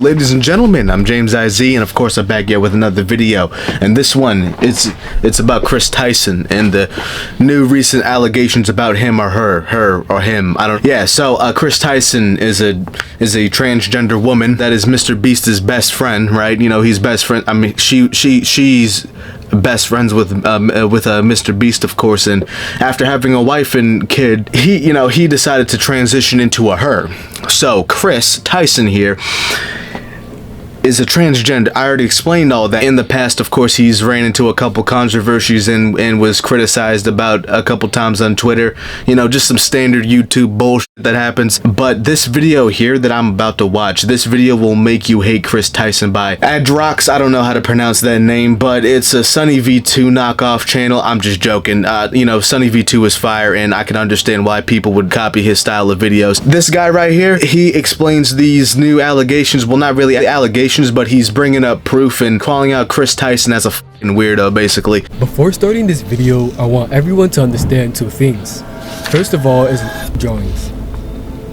Ladies and gentlemen, I'm James IZ, and of course I'm back here with another video. And this one, it's about Kris Tyson and the new recent allegations about him or her or him. I don't. Yeah. So Kris Tyson is a transgender woman that is Mr. Beast's best friend, right? You know, he's best friend. I mean, she's best friends with Mr. Beast, of course. And after having a wife and kid, he decided to transition into a her. So Kris Tyson here is a transgender. I already explained all that. In the past, of course, he's ran into a couple controversies and was criticized about a couple times on Twitter. You know, just some standard YouTube bullshit that happens. But this video here that I'm about to watch, this video will make you hate Kris Tyson by Adrox. I don't know how to pronounce that name, but it's a Sunny V2 knockoff channel. I'm just joking. You know, Sunny V2 is fire, and I can understand why people would copy his style of videos. This guy right here, he explains these new allegations. Well, not really allegations, but he's bringing up proof and calling out Kris Tyson as a fucking weirdo, basically. Before starting this video, I want everyone to understand two things. First of all is drawings.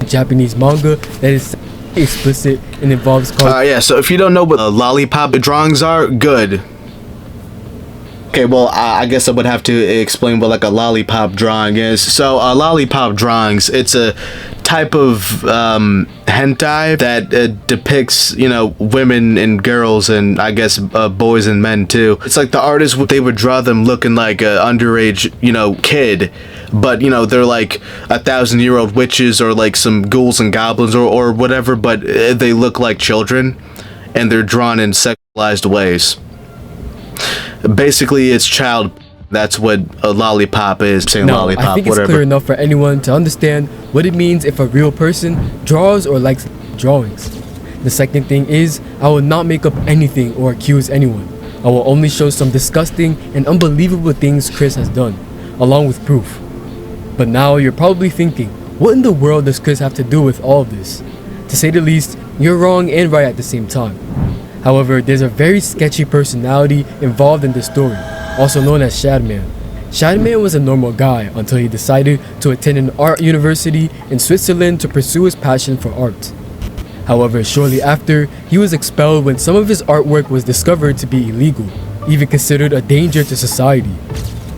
Japanese manga that is explicit and involves yeah, so if you don't know what lollipop drawings are, good. Okay, well, I guess I would have to explain what like a lollipop drawing is. So lollipop drawings, it's a type of hentai that depicts, you know, women and girls, and I guess boys and men too. It's like the artists, they would draw them looking like a underage, you know, kid, but you know, they're like 1,000-year-old witches or like some ghouls and goblins or whatever, but they look like children and they're drawn in sexualized ways. Basically, it's child. That's what a lollipop is. Saying now, lollipop, I think whatever. It's clear enough for anyone to understand what it means if a real person draws or likes drawings. The second thing is, I will not make up anything or accuse anyone. I will only show some disgusting and unbelievable things Kris has done, along with proof. But now you're probably thinking, what in the world does Kris have to do with all of this? To say the least, you're wrong and right at the same time. However, there's a very sketchy personality involved in this story, also known as Shadman. Shadman was a normal guy until he decided to attend an art university in Switzerland to pursue his passion for art. However, shortly after, he was expelled when some of his artwork was discovered to be illegal, even considered a danger to society.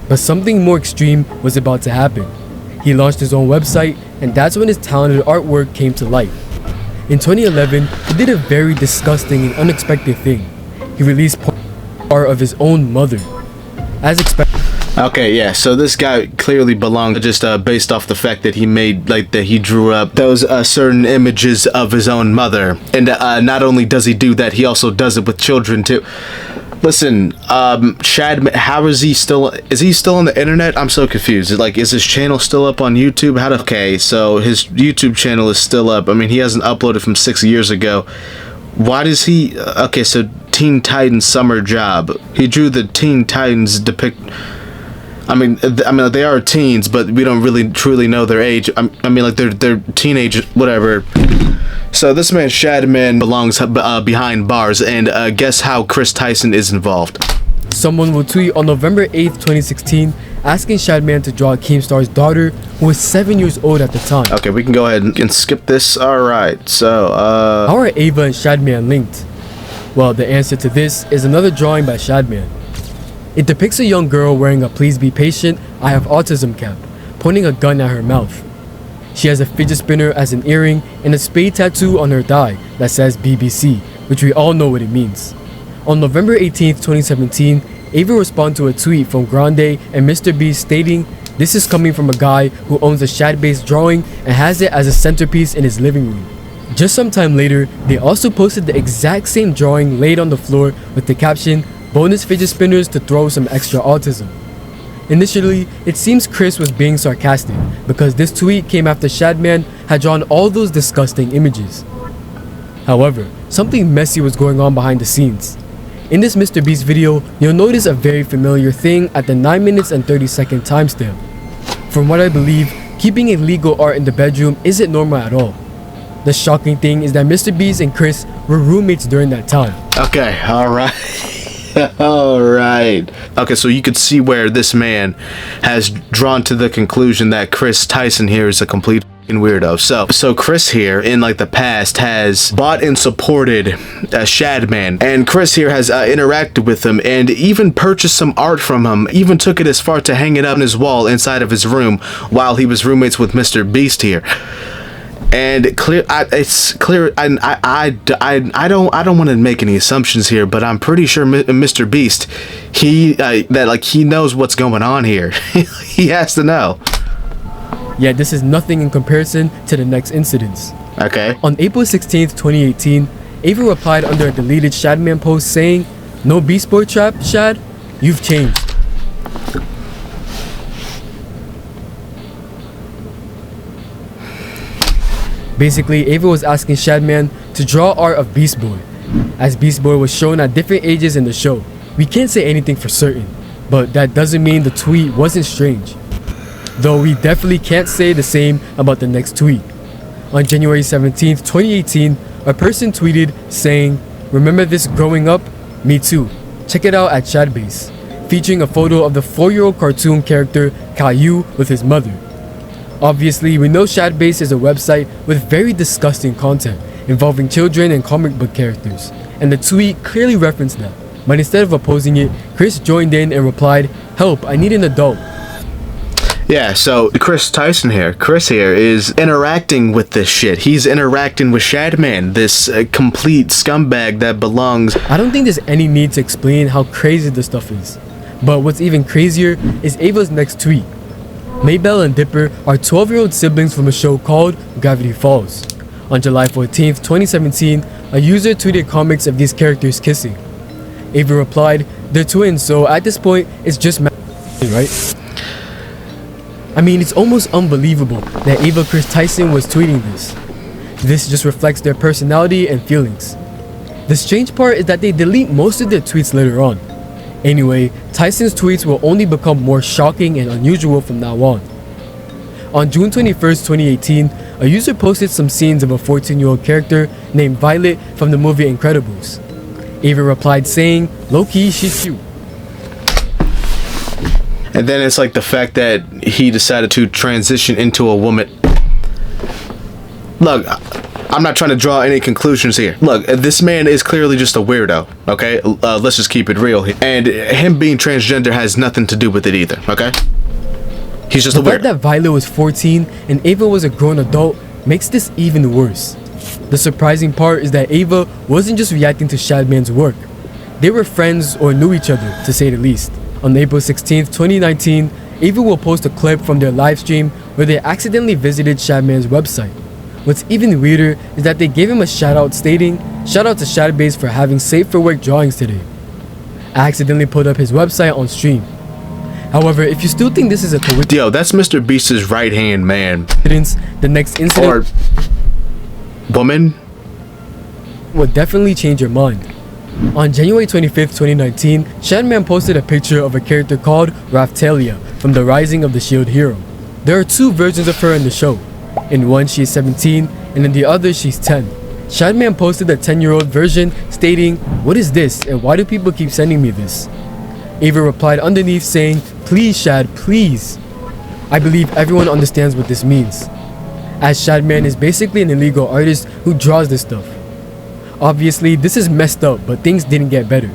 But something more extreme was about to happen. He launched his own website, and that's when his talented artwork came to light. In 2011, he did a very disgusting and unexpected thing. He released art of his own mother. As expected. Okay, yeah, so this guy clearly belonged just based off the fact that he made, like, that he drew up those certain images of his own mother. And not only does he do that, he also does it with children too. Listen, Shadman, how is he still on the internet? I'm so confused. Like, is his channel still up on YouTube? Okay, so his YouTube channel is still up. I mean, he hasn't uploaded from 6 years ago. Why does he, okay, so Teen Titans Summer Job. He drew the Teen Titans depict, I mean, they are teens, but we don't really truly know their age. I mean, like, they're teenage, whatever. So this man Shadman belongs behind bars, and guess how Kris Tyson is involved. Someone will tweet on November 8th, 2016, asking Shadman to draw Keemstar's daughter, who was 7 years old at the time. Okay, we can go ahead and skip this. Alright, so, how are Ava and Shadman linked? Well, the answer to this is another drawing by Shadman. It depicts a young girl wearing a "Please be patient, I have autism" cap, pointing a gun at her mouth. She has a fidget spinner as an earring and a spade tattoo on her thigh that says BBC, which we all know what it means. On November 18th, 2017, Ava responded to a tweet from Grande and Mr. Beast stating, "This is coming from a guy who owns a Shad-based drawing and has it as a centerpiece in his living room." Just some time later, they also posted the exact same drawing laid on the floor with the caption, "Bonus fidget spinners to throw some extra autism." Initially, it seems Kris was being sarcastic because this tweet came after Shadman had drawn all those disgusting images. However, something messy was going on behind the scenes. In this Mr. Beast video, you'll notice a very familiar thing at the 9 minutes and 30-second timestamp. From what I believe, keeping illegal art in the bedroom isn't normal at all. The shocking thing is that Mr. Beast and Kris were roommates during that time. Okay, alright. Alright. Okay, so you could see where this man has drawn to the conclusion that Kris Tyson here is a complete weirdo. So Kris here in like the past has bought and supported Shadman, and Kris here has interacted with him and even purchased some art from him, even took it as far to hang it up on his wall inside of his room while he was roommates with Mr. Beast here. And it's clear. I don't want to make any assumptions here, but I'm pretty sure Mr. Beast, he knows what's going on here. He has to know. Yeah, this is nothing in comparison to the next incidents. Okay. On April 16th, 2018, Ava replied under a deleted Shadman post saying, "No Beast Boy trap, Shad? You've changed." Basically, Ava was asking Shadman to draw art of Beast Boy, as Beast Boy was shown at different ages in the show. We can't say anything for certain, but that doesn't mean the tweet wasn't strange. Though we definitely can't say the same about the next tweet. On January 17th, 2018, a person tweeted saying, "Remember this growing up? Me too. Check it out at Shadbase," featuring a photo of the 4-year-old cartoon character Caillou with his mother. Obviously, we know Shadbase is a website with very disgusting content involving children and comic book characters, and the tweet clearly referenced that. But instead of opposing it, Kris joined in and replied, "Help, I need an adult." Yeah, so Kris Tyson here, Kris here is interacting with this shit. He's interacting with Shadman, this complete scumbag that belongs. I don't think there's any need to explain how crazy this stuff is. But what's even crazier is Ava's next tweet. Maybelle and Dipper are 12-year-old siblings from a show called Gravity Falls. On July 14th, 2017, a user tweeted comics of these characters kissing. Ava replied, "They're twins, so at this point, it's just right?" I mean, it's almost unbelievable that Ava Kris Tyson was tweeting this. This just reflects their personality and feelings. The strange part is that they delete most of their tweets later on. Anyway, Tyson's tweets will only become more shocking and unusual from now on. On June 21st, 2018, a user posted some scenes of a 14-year-old character named Violet from the movie Incredibles. Ava replied saying, "Low-key, she's cute." And then it's like the fact that he decided to transition into a woman. Look, I'm not trying to draw any conclusions here. Look, this man is clearly just a weirdo, okay? Let's just keep it real here. And him being transgender has nothing to do with it either, okay? He's just a weirdo. The fact that Violet was 14 and Ava was a grown adult makes this even worse. The surprising part is that Ava wasn't just reacting to Shadman's work. They were friends or knew each other, to say the least. On April 16th, 2019, Ava will post a clip from their live stream where they accidentally visited Shadman's website. What's even weirder is that they gave him a shout out stating, "Shout out to Shadbase for having safe for work drawings today." I accidentally put up his website on stream. However, if you still think this is a coincidence, yo, that's Mr. Beast's right hand man. The next incident or woman will definitely change your mind. On January 25th, 2019, Shadman posted a picture of a character called Raphtalia from The Rising of the Shield Hero. There are two versions of her in the show. In one, she is 17, and in the other, she's 10. Shadman posted a 10-year-old version stating, "What is this, and why do people keep sending me this?" Ava replied underneath saying, "Please, Shad, please." I believe everyone understands what this means, as Shadman is basically an illegal artist who draws this stuff. Obviously, this is messed up, but things didn't get better.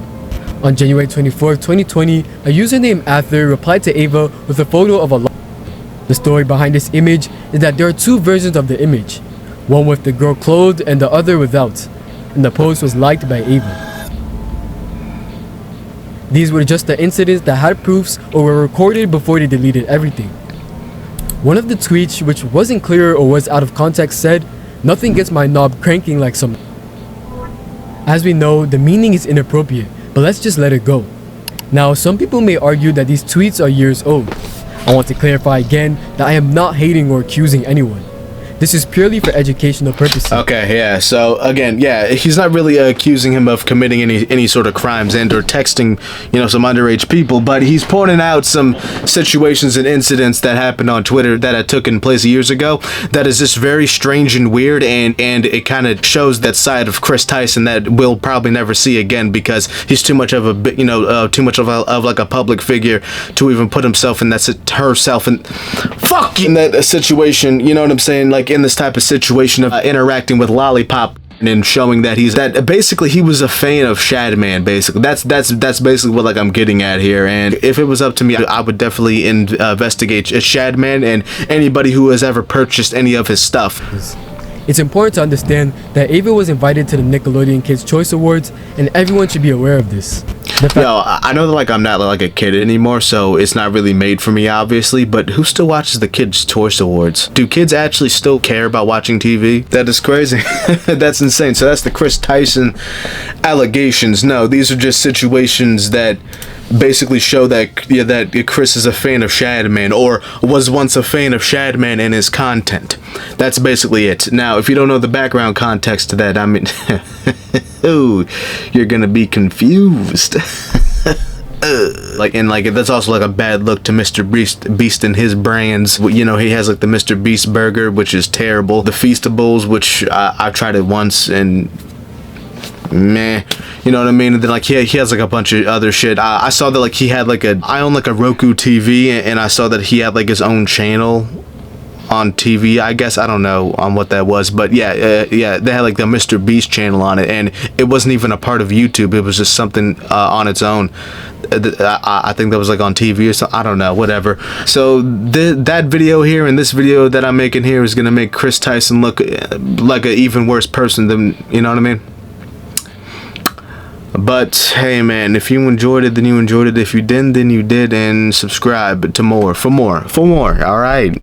On January 24th, 2020, a user named Arthur replied to Ava with a photo of a The story behind this image is that there are two versions of the image, one with the girl clothed and the other without, and the post was liked by Ava. These were just the incidents that had proofs or were recorded before they deleted everything. One of the tweets, which wasn't clear or was out of context, said, "Nothing gets my knob cranking like some." As we know, the meaning is inappropriate, but let's just let it go. Now, some people may argue that these tweets are years old. I want to clarify again that I am not hating or accusing anyone. This is purely for educational purposes. Okay, yeah. So again, yeah, he's not really accusing him of committing any sort of crimes and or texting, some underage people, but he's pointing out some situations and incidents that happened on Twitter that had taken place years ago. That is just very strange and weird, and it kind of shows that side of Kris Tyson that we'll probably never see again because he's too much of a too much of like a public figure to even put himself in that herself and fuck in that situation. You know what I'm saying? Like like in this type of situation of interacting with Lollipop and showing that basically he was a fan of Shadman. Basically, that's basically what like I'm getting at here. And if it was up to me, I would definitely investigate Shadman and anybody who has ever purchased any of his stuff. It's important to understand that Ava was invited to the Nickelodeon Kids' Choice Awards, and everyone should be aware of this. Yo, I know that like I'm not like a kid anymore, so it's not really made for me, obviously, but who still watches the Kids' Choice Awards? Do kids actually still care about watching TV? That is crazy. That's insane. So that's the Kris Tyson allegations. No, these are just situations that basically show that that Kris is a fan of Shadman, or was once a fan of Shadman and his content. That's basically it. Now, if you don't know the background context to that, I mean, ooh, you're gonna be confused. Like that's also like a bad look to Mr. Beast and his brands. You know, he has like the Mr. Beast burger, which is terrible. The Feastables, which I tried it once and meh, you know what I mean? And then like he has like a bunch of other shit. I saw that like he had like I own like a Roku TV, and I saw that he had like his own channel on TV, I guess. I don't know on what that was, but yeah, they had like the Mr. Beast channel on it, and it wasn't even a part of YouTube. It was just something on its own. I think that was like on TV or something. I don't know, whatever. So that video here and this video that I'm making here is gonna make Kris Tyson look like an even worse person than, you know what I mean? But hey man, if you enjoyed it, then you enjoyed it. If you didn't, then you did. And subscribe for more. Alright.